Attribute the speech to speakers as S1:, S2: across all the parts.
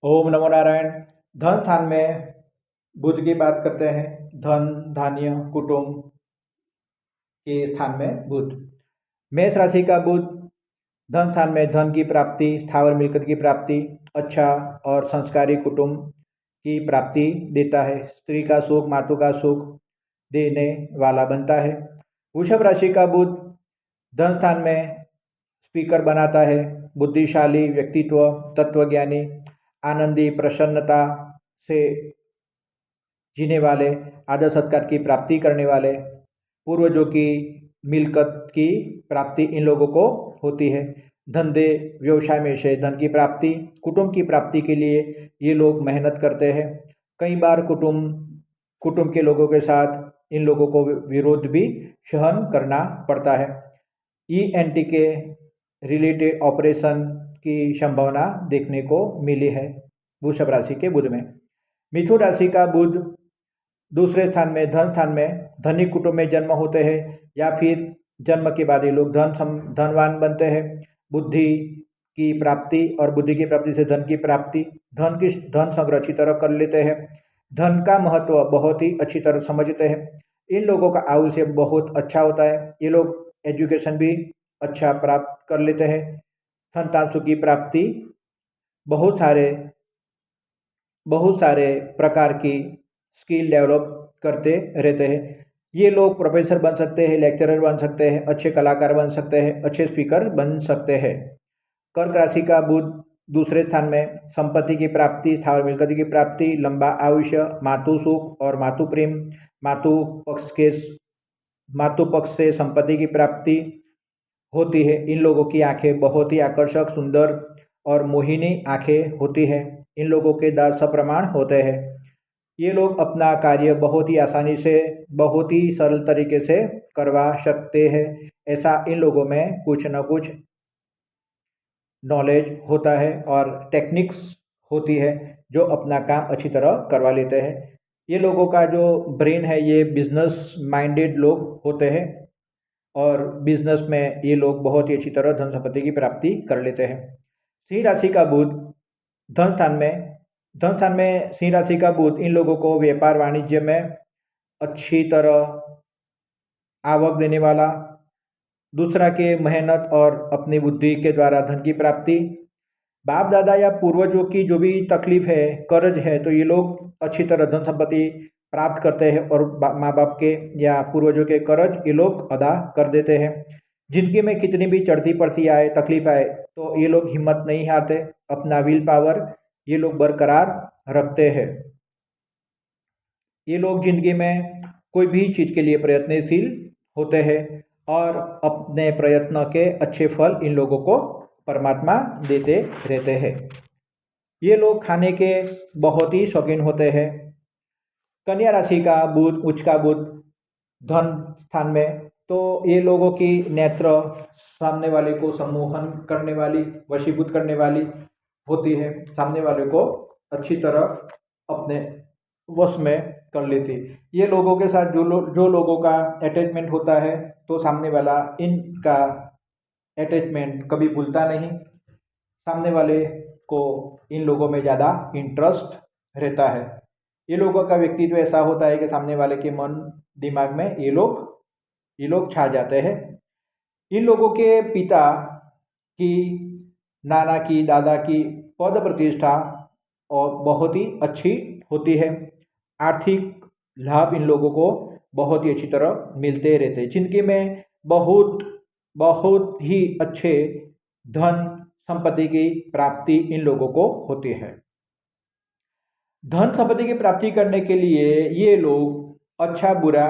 S1: ओम नमो नारायण। धन स्थान में बुध की बात करते हैं। धन, धान्य, कुटुंब के स्थान में बुध। मेष राशि का बुध धन स्थान में धन की प्राप्ति, स्थावर मिलकत की प्राप्ति, अच्छा और संस्कारी कुटुंब की प्राप्ति देता है। स्त्री का सुख, मातु का सुख देने वाला बनता है। वृषभ राशि का बुध धन स्थान में स्पीकर बनाता है। बुद्धिशाली व्यक्तित्व, तत्वज्ञानी, आनंदी, प्रसन्नता से जीने वाले, आदर सत्कार की प्राप्ति करने वाले, पूर्वजों की मिलकत की प्राप्ति इन लोगों को होती है। धंधे व्यवसाय में से धन की प्राप्ति, कुटुंब की प्राप्ति के लिए ये लोग मेहनत करते हैं। कई बार कुटुंब के लोगों के साथ इन लोगों को विरोध भी सहन करना पड़ता है। ईएनटी के रिलेटेड ऑपरेशन की संभावना देखने को मिली है वृषभ राशि के बुध में। मिथुन राशि का बुध दूसरे स्थान में धन स्थान में धनिक कुटुंब में जन्म होते हैं या फिर जन्म के बाद ये लोग धनवान बनते हैं। बुद्धि की प्राप्ति और बुद्धि की प्राप्ति से धन की प्राप्ति, धन संग्रह अच्छी तरह कर लेते हैं। धन का महत्व बहुत ही अच्छी तरह समझते हैं। इन लोगों का आयुष्य बहुत अच्छा होता है। ये लोग एजुकेशन भी अच्छा प्राप्त कर लेते हैं। संतान सुख की प्राप्ति, बहुत सारे प्रकार की स्किल डेवलप करते रहते हैं। ये लोग प्रोफेसर बन सकते हैं, लेक्चरर बन सकते हैं, अच्छे कलाकार बन सकते हैं, अच्छे स्पीकर बन सकते हैं। कर्क राशि का बुध दूसरे स्थान में संपत्ति की प्राप्ति, स्थावर मिलकत की प्राप्ति, लंबा आयुष्य, मातु सुख और मातु प्रेम, मातु पक्ष से संपत्ति की प्राप्ति होती है। इन लोगों की आंखें बहुत ही आकर्षक, सुंदर और मोहिनी आंखें होती है। इन लोगों के दांत सप्रमाण होते हैं। ये लोग अपना कार्य बहुत ही आसानी से, बहुत ही सरल तरीके से करवा सकते हैं। ऐसा इन लोगों में कुछ न कुछ नॉलेज होता है और टेक्निक्स होती है जो अपना काम अच्छी तरह करवा लेते हैं। ये लोगों का जो ब्रेन है ये बिजनेस माइंडेड लोग होते हैं और बिजनेस में ये लोग बहुत ही अच्छी तरह धन संपत्ति की प्राप्ति कर लेते हैं। सिंह राशि का बुध धन स्थान में सिंह राशि का बुध इन लोगों को व्यापार वाणिज्य में अच्छी तरह आवक देने वाला, दूसरा के मेहनत और अपनी बुद्धि के द्वारा धन की प्राप्ति, बाप दादा या पूर्वजों की जो भी तकलीफ है, कर्ज है, तो ये लोग अच्छी तरह धन संपत्ति प्राप्त करते हैं और माँ बाप के या पूर्वजों के कर्ज ये लोग अदा कर देते हैं। जिंदगी में कितनी भी चढ़ती पड़ती आए, तकलीफ आए, तो ये लोग हिम्मत नहीं हारते। अपना विल पावर ये लोग बरकरार रखते हैं। ये लोग जिंदगी में कोई भी चीज़ के लिए प्रयत्नशील होते हैं और अपने प्रयत्न के अच्छे फल इन लोगों को परमात्मा देते रहते हैं। ये लोग खाने के बहुत ही शौकीन होते हैं। कन्या राशि का बुध, उच्च का बुध धन स्थान में, तो ये लोगों की नेत्र सामने वाले को सम्मोहन करने वाली, वशीभूत करने वाली होती है। सामने वाले को अच्छी तरह अपने वश में कर लेती। ये लोगों के साथ जो लोगों का अटैचमेंट होता है, तो सामने वाला इनका अटैचमेंट कभी भूलता नहीं। सामने वाले को इन लोगों में ज़्यादा इंटरेस्ट रहता है। ये लोगों का व्यक्तित्व ऐसा होता है कि सामने वाले के मन दिमाग में ये लोग छा जाते हैं। इन लोगों के पिता की, नाना की, दादा की पद प्रतिष्ठा और बहुत ही अच्छी होती है। आर्थिक लाभ इन लोगों को बहुत ही अच्छी तरह मिलते रहते हैं। जिंदगी में बहुत ही अच्छे धन संपत्ति की प्राप्ति इन लोगों को होती है। धन संपत्ति की प्राप्ति करने के लिए ये लोग अच्छा बुरा,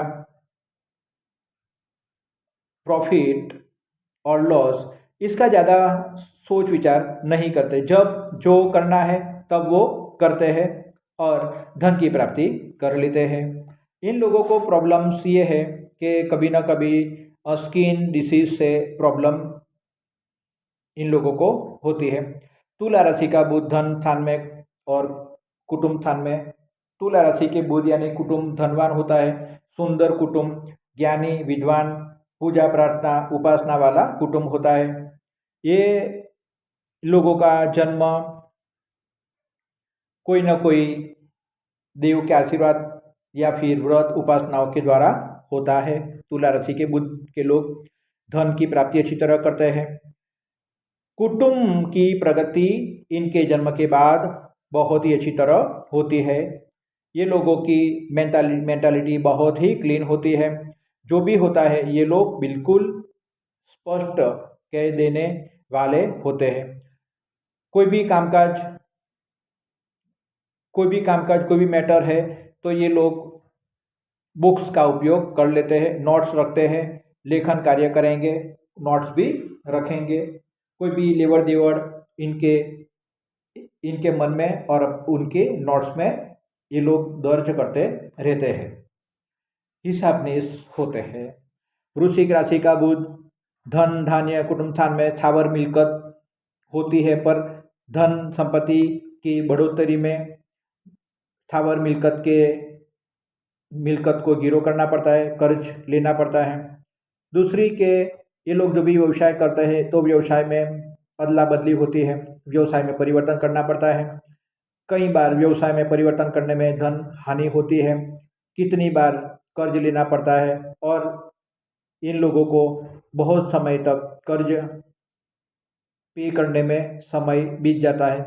S1: प्रॉफिट और लॉस, इसका ज़्यादा सोच विचार नहीं करते। जब जो करना है तब वो करते हैं और धन की प्राप्ति कर लेते हैं। इन लोगों को प्रॉब्लम्स ये है कि कभी ना कभी स्किन डिसीज से प्रॉब्लम इन लोगों को होती है। तुला राशि का बुध धन स्थान में और कुटुंब स्थान में, तुला राशि के बुध यानी कुटुंब धनवान होता है। सुंदर कुटुंब, ज्ञानी, विद्वान, पूजा प्रार्थना उपासना वाला कुटुंब होता है। ये लोगों का जन्म कोई न कोई देव के आशीर्वाद या फिर व्रत उपासनाओं के द्वारा होता है। तुला राशि के बुध के लोग धन की प्राप्ति अच्छी तरह करते हैं। कुटुंब की प्रगति इनके जन्म के बाद बहुत ही अच्छी तरह होती है। ये लोगों की मेंटालिटी बहुत ही क्लीन होती है। जो भी होता है ये लोग बिल्कुल स्पष्ट कह देने वाले होते हैं। कोई भी कामकाज कोई भी मैटर है तो ये लोग बुक्स का उपयोग कर लेते हैं, नोट्स रखते हैं, लेखन कार्य करेंगे, नोट्स भी रखेंगे। कोई भी लेवड़ देवड़ इनके मन में और उनके नोट्स में ये लोग दर्ज करते रहते हैं, हिसाबनीस होते हैं। वृश्चिक राशि का बुध धन धान्य कुटुंब स्थान में स्थावर मिलकत होती है, पर धन संपत्ति की बढ़ोतरी में स्थावर मिलकत को गिरो करना पड़ता है, कर्ज लेना पड़ता है। दूसरी के ये लोग जो भी व्यवसाय करते हैं तो व्यवसाय में अदला बदली होती है, व्यवसाय में परिवर्तन करना पड़ता है। कई बार व्यवसाय में परिवर्तन करने में धन हानि होती है, कितनी बार कर्ज लेना पड़ता है और इन लोगों को बहुत समय तक कर्ज पे करने में समय बीत जाता है।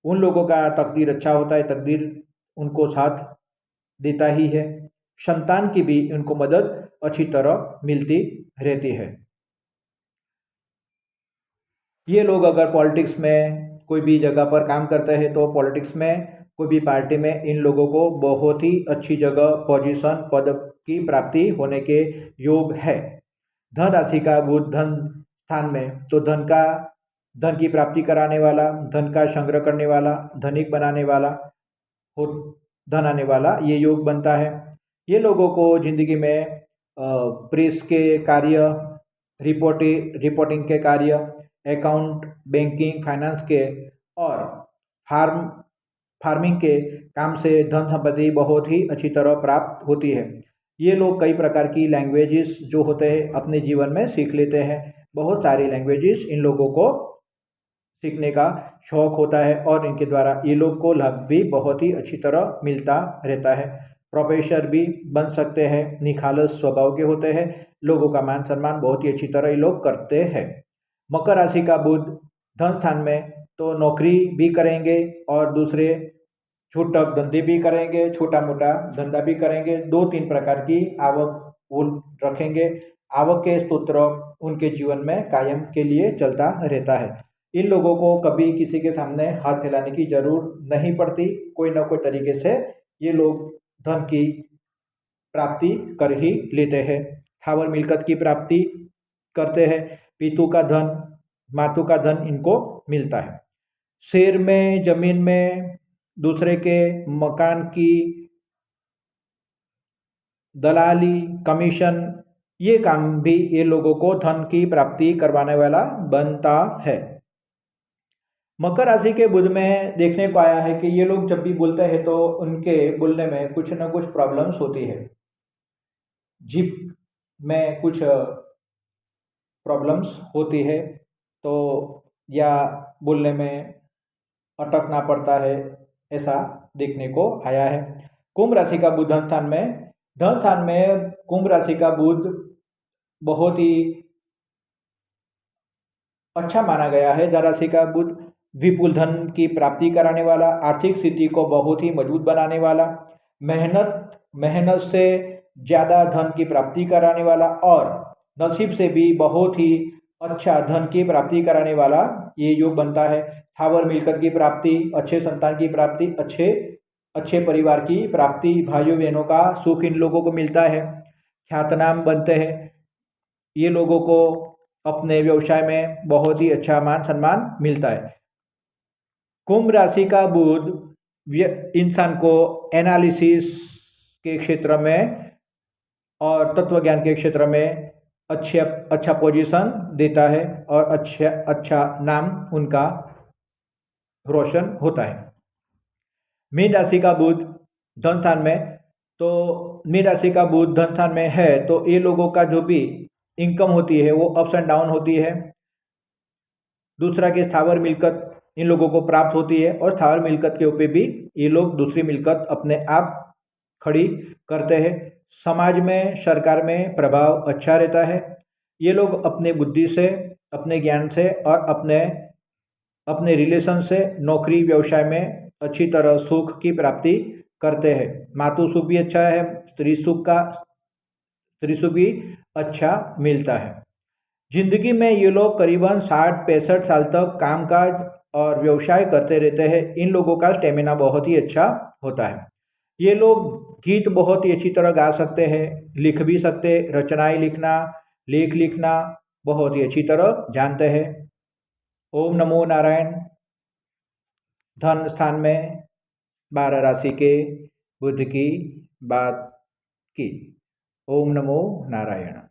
S1: उन लोगों का तकदीर अच्छा होता है, तकदीर उनको साथ देता ही है। संतान की भी उनको मदद अच्छी तरह मिलती रहती है। ये लोग अगर पॉलिटिक्स में कोई भी जगह पर काम करते हैं तो पॉलिटिक्स में कोई भी पार्टी में इन लोगों को बहुत ही अच्छी जगह पोजीशन पद की प्राप्ति होने के योग है। धन राशि का बुध धन स्थान में तो धन की प्राप्ति कराने वाला, धन का संग्रह करने वाला, धनिक बनाने वाला, धन आने वाला ये योग बनता है। ये लोगों को जिंदगी में प्रेस के कार्य, रिपोर्टिंग के कार्य, अकाउंट, बैंकिंग, फाइनेंस के और फार्मिंग के काम से धन संपत्ति बहुत ही अच्छी तरह प्राप्त होती है। ये लोग कई प्रकार की लैंग्वेजेस जो होते हैं अपने जीवन में सीख लेते हैं। बहुत सारी लैंग्वेजेस इन लोगों को सीखने का शौक होता है और इनके द्वारा ये लोग को लाभ भी बहुत ही अच्छी तरह मिलता रहता है। प्रोफेसर भी बन सकते हैं, निखालस स्वभाव के होते हैं, लोगों का मान सम्मान बहुत ही अच्छी तरह ये लोग करते हैं। मकर राशि का बुध धन स्थान में तो नौकरी भी करेंगे और दूसरे छूटक धंधे भी करेंगे, छोटा मोटा धंधा भी करेंगे। 2-3 प्रकार की आवक वो रखेंगे। आवक के स्रोत उनके जीवन में कायम के लिए चलता रहता है। इन लोगों को कभी किसी के सामने हाथ फैलाने की जरूरत नहीं पड़ती। कोई ना कोई तरीके से ये लोग धन की प्राप्ति कर ही लेते हैं। स्थावर मिलकत की प्राप्ति करते हैं। पितु का धन, मातु का धन इनको मिलता है। शेयर में, जमीन में, दूसरे के मकान की दलाली, कमीशन, ये काम भी ये लोगों को धन की प्राप्ति करवाने वाला बनता है। मकर राशि के बुध में देखने को आया है कि ये लोग जब भी बोलते हैं तो उनके बोलने में कुछ न कुछ प्रॉब्लम्स होती है। जीभ में कुछ प्रॉब्लम्स होती है तो या बोलने में अटकना पड़ता है, ऐसा देखने को आया है। कुंभ राशि का बुध धन स्थान में कुंभ राशि का बुध बहुत ही अच्छा माना गया है। धन राशि का बुध विपुल धन की प्राप्ति कराने वाला, आर्थिक स्थिति को बहुत ही मजबूत बनाने वाला, मेहनत से ज़्यादा धन की प्राप्ति कराने वाला और नसीब से भी बहुत ही अच्छा धन की प्राप्ति कराने वाला ये योग बनता है। स्थावर मिलकत की प्राप्ति, अच्छे संतान की प्राप्ति, अच्छे परिवार की प्राप्ति, भाइयों बहनों का सुख इन लोगों को मिलता है। ख्यातनाम बनते हैं। ये लोगों को अपने व्यवसाय में बहुत ही अच्छा मान सम्मान मिलता है। कुंभ राशि का बुध इंसान को एनालिसिस के क्षेत्र में और तत्व ज्ञान के क्षेत्र में अच्छा पोजीशन देता है और अच्छा नाम उनका रोशन होता है। मीन राशि का बुध धन स्थान में तो मीन राशि का बुध धन स्थान में है तो ये लोगों का जो भी इनकम होती है वो अप्स एंड डाउन होती है। दूसरा के स्थावर मिलकत इन लोगों को प्राप्त होती है और स्थावर मिलकत के ऊपर भी ये लोग दूसरी मिलकत अपने आप खड़ी करते हैं। समाज में, सरकार में प्रभाव अच्छा रहता है। ये लोग अपनी बुद्धि से, अपने ज्ञान से और अपने रिलेशन से नौकरी व्यवसाय में अच्छी तरह सुख की प्राप्ति करते हैं। मातु सुख भी अच्छा है, स्त्री सुख भी अच्छा मिलता है। जिंदगी में ये लोग करीबन 60-65 साल तक कामकाज और व्यवसाय करते रहते हैं। इन लोगों का स्टेमिना बहुत ही अच्छा होता है। ये लोग गीत बहुत ही अच्छी तरह गा सकते हैं, लिख भी सकते, रचनाएं लिखना, लेख लिखना बहुत ही अच्छी तरह जानते हैं। ओम नमो नारायण। धन स्थान में 12 राशि के बुध की बात की। ओम नमो नारायण।